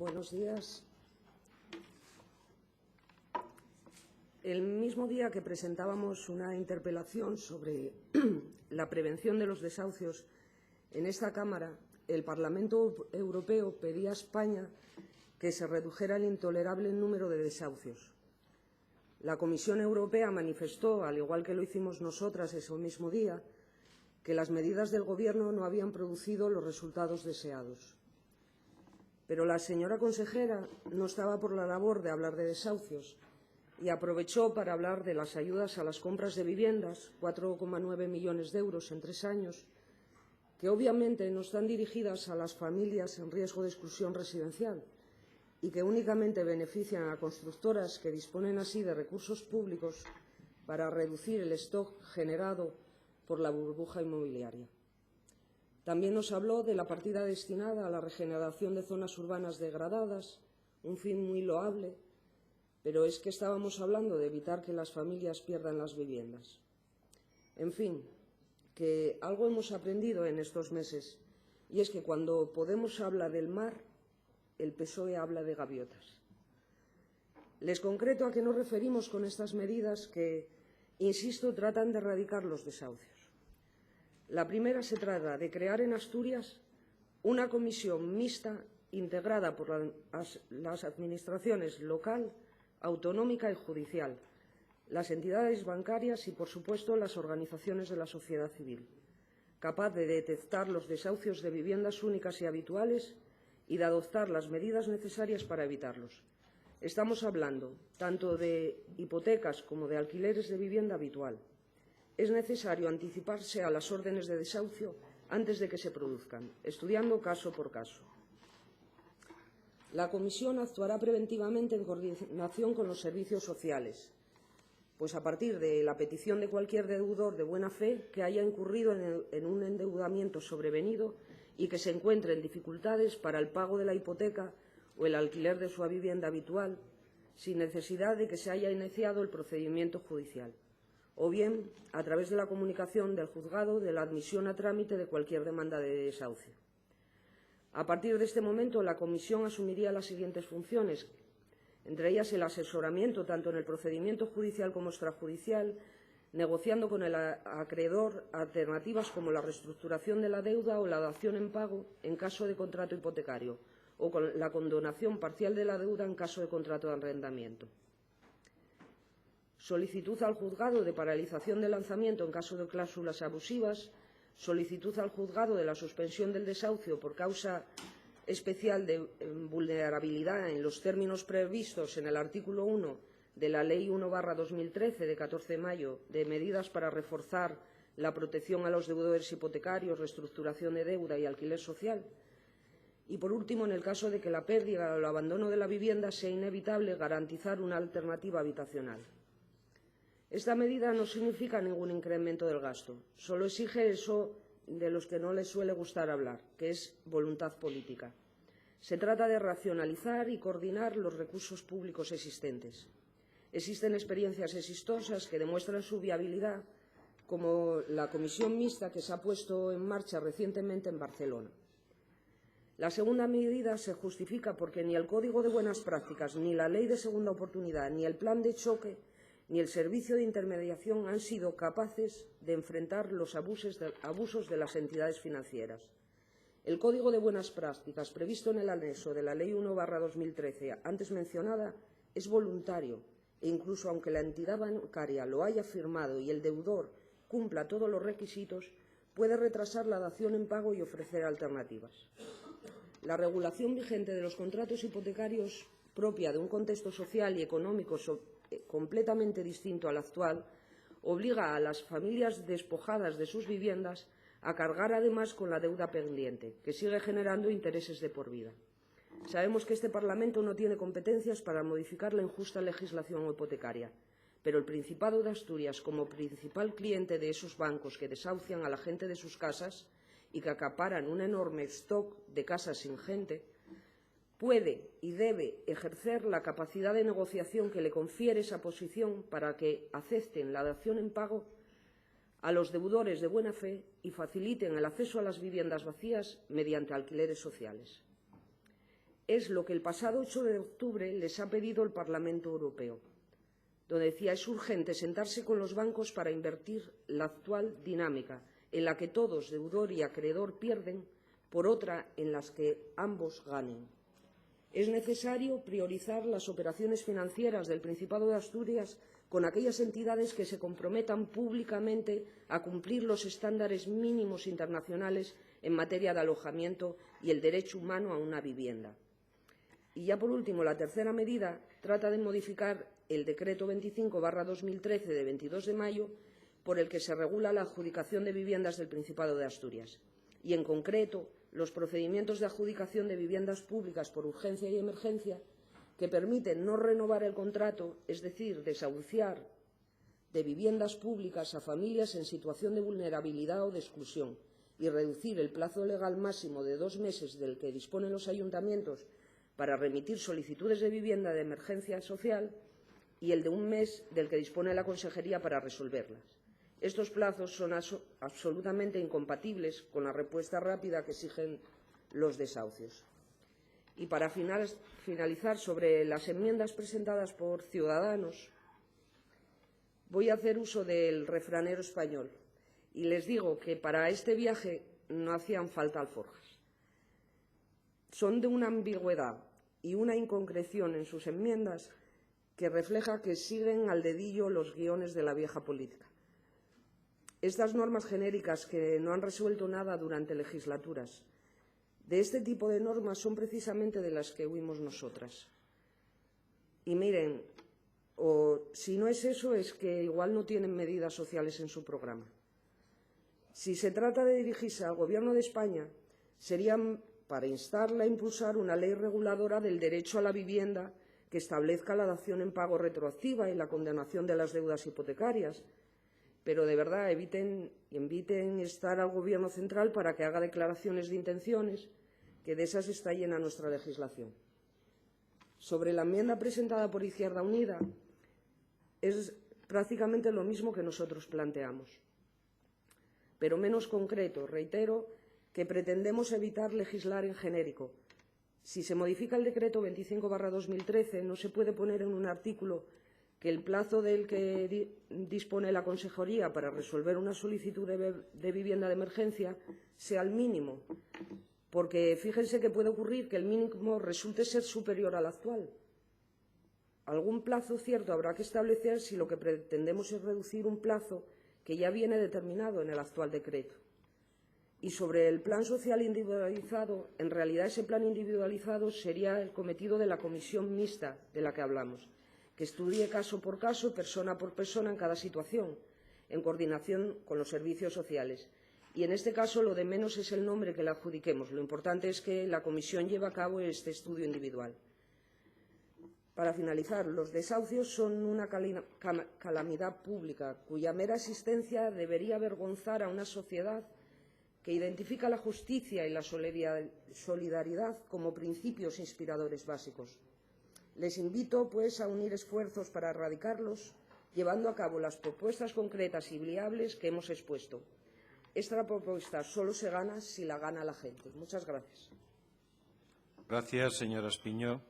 Buenos días. El mismo día que presentábamos una interpelación sobre la prevención de los desahucios en esta Cámara, el Parlamento Europeo pedía a España que se redujera el intolerable número de desahucios. La Comisión Europea manifestó, al igual que lo hicimos nosotras ese mismo día, que las medidas del Gobierno no habían producido los resultados deseados. Pero la señora consejera no estaba por la labor de hablar de desahucios y aprovechó para hablar de las ayudas a las compras de viviendas, 4,9 millones de euros en 3 años, que obviamente no están dirigidas a las familias en riesgo de exclusión residencial y que únicamente benefician a constructoras que disponen así de recursos públicos para reducir el stock generado por la burbuja inmobiliaria. También nos habló de la partida destinada a la regeneración de zonas urbanas degradadas, un fin muy loable, pero es que estábamos hablando de evitar que las familias pierdan las viviendas. En fin, que algo hemos aprendido en estos meses, y es que cuando Podemos habla del mar, el PSOE habla de gaviotas. Les concreto a qué nos referimos con estas medidas que, insisto, tratan de erradicar los desahucios. La primera se trata de crear en Asturias una comisión mixta integrada por las administraciones local, autonómica y judicial, las entidades bancarias y, por supuesto, las organizaciones de la sociedad civil, capaz de detectar los desahucios de viviendas únicas y habituales y de adoptar las medidas necesarias para evitarlos. Estamos hablando tanto de hipotecas como de alquileres de vivienda habitual. Es necesario anticiparse a las órdenes de desahucio antes de que se produzcan, estudiando caso por caso. La Comisión actuará preventivamente en coordinación con los servicios sociales, pues a partir de la petición de cualquier deudor de buena fe que haya incurrido en un endeudamiento sobrevenido y que se encuentre en dificultades para el pago de la hipoteca o el alquiler de su vivienda habitual, sin necesidad de que se haya iniciado el procedimiento judicial, o bien a través de la comunicación del juzgado de la admisión a trámite de cualquier demanda de desahucio. A partir de este momento, la Comisión asumiría las siguientes funciones, entre ellas el asesoramiento tanto en el procedimiento judicial como extrajudicial, negociando con el acreedor alternativas como la reestructuración de la deuda o la dación en pago en caso de contrato hipotecario, o con la condonación parcial de la deuda en caso de contrato de arrendamiento. Solicitud al juzgado de paralización de lanzamiento en caso de cláusulas abusivas, solicitud al juzgado de la suspensión del desahucio por causa especial de vulnerabilidad en los términos previstos en el artículo 1 de la Ley 1/2013 de 14 de mayo de medidas para reforzar la protección a los deudores hipotecarios, reestructuración de deuda y alquiler social. Y, por último, en el caso de que la pérdida o el abandono de la vivienda sea inevitable, garantizar una alternativa habitacional. Esta medida no significa ningún incremento del gasto, solo exige eso de los que no les suele gustar hablar, que es voluntad política. Se trata de racionalizar y coordinar los recursos públicos existentes. Existen experiencias exitosas que demuestran su viabilidad, como la comisión mixta que se ha puesto en marcha recientemente en Barcelona. La segunda medida se justifica porque ni el Código de Buenas Prácticas, ni la Ley de Segunda Oportunidad, ni el Plan de Choque, ni el Servicio de Intermediación han sido capaces de enfrentar los abusos de las entidades financieras. El Código de Buenas Prácticas, previsto en el anexo de la Ley 1/2013 antes mencionada, es voluntario e incluso aunque la entidad bancaria lo haya firmado y el deudor cumpla todos los requisitos, puede retrasar la dación en pago y ofrecer alternativas. La regulación vigente de los contratos hipotecarios, propia de un contexto social y económico completamente distinto al actual, obliga a las familias despojadas de sus viviendas a cargar además con la deuda pendiente, que sigue generando intereses de por vida. Sabemos que este Parlamento no tiene competencias para modificar la injusta legislación hipotecaria, pero el Principado de Asturias, como principal cliente de esos bancos que desahucian a la gente de sus casas y que acaparan un enorme stock de casas sin gente, puede y debe ejercer la capacidad de negociación que le confiere esa posición para que acepten la dación en pago a los deudores de buena fe y faciliten el acceso a las viviendas vacías mediante alquileres sociales. es lo que el pasado 8 de octubre les ha pedido el Parlamento Europeo, donde decía: es urgente sentarse con los bancos para invertir la actual dinámica, en la que todos, deudor y acreedor, pierden, por otra en las que ambos ganen. Es necesario priorizar las operaciones financieras del Principado de Asturias con aquellas entidades que se comprometan públicamente a cumplir los estándares mínimos internacionales en materia de alojamiento y el derecho humano a una vivienda. Y ya por último, la tercera medida trata de modificar el Decreto 25/2013 de 22 de mayo por el que se regula la adjudicación de viviendas del Principado de Asturias y, en concreto, los procedimientos de adjudicación de viviendas públicas por urgencia y emergencia que permiten no renovar el contrato, es decir, desahuciar de viviendas públicas a familias en situación de vulnerabilidad o de exclusión y reducir el plazo legal máximo de 2 meses del que disponen los ayuntamientos para remitir solicitudes de vivienda de emergencia social y el de 1 mes del que dispone la Consejería para resolverlas. Estos plazos son absolutamente incompatibles con la respuesta rápida que exigen los desahucios. Y para finalizar, sobre las enmiendas presentadas por Ciudadanos, voy a hacer uso del refranero español y les digo que para este viaje no hacían falta alforjas. Son de una ambigüedad y una inconcreción en sus enmiendas que refleja que siguen al dedillo los guiones de la vieja política. Estas normas genéricas que no han resuelto nada durante legislaturas, de este tipo de normas son precisamente de las que huimos nosotras. Y miren, o si no es eso, es que igual no tienen medidas sociales en su programa. Si se trata de dirigirse al Gobierno de España, serían para instarla a impulsar una ley reguladora del derecho a la vivienda que establezca la dación en pago retroactiva y la condonación de las deudas hipotecarias. Pero de verdad inviten estar al Gobierno central para que haga declaraciones de intenciones, que de esas está llena nuestra legislación. Sobre la enmienda presentada por Izquierda Unida, es prácticamente lo mismo que nosotros planteamos, pero menos concreto. Reitero que pretendemos evitar legislar en genérico. Si se modifica el decreto 25/2013, no se puede poner en un artículo que el plazo del que dispone la Consejería para resolver una solicitud de vivienda de emergencia sea el mínimo, porque fíjense que puede ocurrir que el mínimo resulte ser superior al actual. Algún plazo cierto habrá que establecer si lo que pretendemos es reducir un plazo que ya viene determinado en el actual decreto. Y sobre el plan social individualizado, en realidad ese plan individualizado sería el cometido de la comisión mixta de la que hablamos, que estudie caso por caso, persona por persona en cada situación, en coordinación con los servicios sociales. Y en este caso lo de menos es el nombre que le adjudiquemos. Lo importante es que la comisión lleve a cabo este estudio individual. Para finalizar, los desahucios son una calamidad pública cuya mera existencia debería avergonzar a una sociedad que identifica la justicia y la solidaridad como principios inspiradores básicos. Les invito, pues, a unir esfuerzos para erradicarlos, llevando a cabo las propuestas concretas y viables que hemos expuesto. Esta propuesta solo se gana si la gana la gente. Muchas gracias. Gracias, señora Espiño.